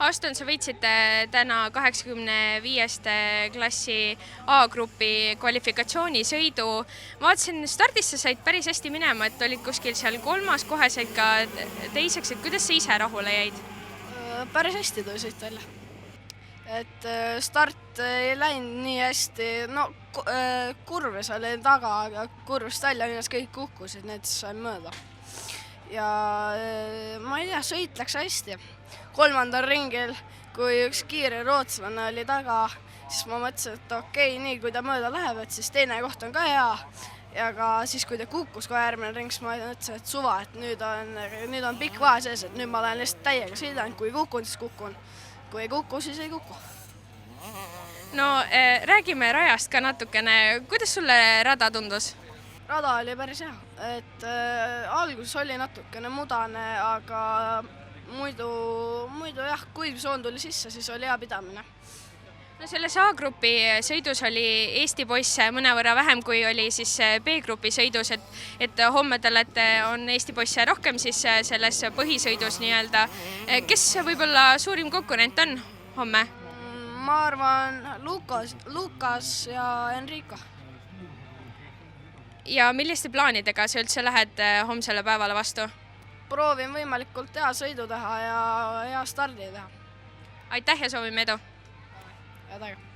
Aston, sa võitsid täna 85. klassi A-grupi kvalifikatsioonisõidu. Vaatasin, stardis sa said päris hästi minema, et olid kuskil seal kolmas, kohe said ka teiseks, et kuidas sa ise rahule jäid? Päris hästi tuli sõit välja. Et start ei läinud nii hästi, kurves oli taga, aga kurvest välja minnes kõik kukkusid, need sain mööda. Ja ma ei tea, sõit läks hästi. 3. ringil, kui üks kiire rootslane oli taga, siis ma mõtlesin, et okei, nii kui ta mööda läheb, et siis teine koht on ka hea. Ja ka siis, kui ta kukkus kohe järgmine ring, siis ma mõtlesin, et suva, et nüüd on pikk vahe sees, et nüüd ma olen lihtsalt täiega sõidan, kui kukun, siis kukun. Kui ei kuku, siis ei kuku. No räägime rajast ka natukene. Kuidas sulle rada tundus? Rada oli päris hea. Et alguses oli natukene mudane, aga muidu jah, kui soon tuli sisse, siis oli hea pidamine. No selles A-grupi sõidus oli Eesti poisse mõnevõrra vähem, kui oli siis B-grupi sõidus, et homme te on Eesti poisse rohkem siis selles põhisõidus nii-öelda. Kes võib-olla suurim konkurent on homme? Ma arvan Lukas ja Enrico. Ja milliste plaanidega sa üldse lähed homsele päevale vastu? Proovin võimalikult hea sõidu teha ja hea stardi teha. Aitäh ja soovime edu! Aitäh!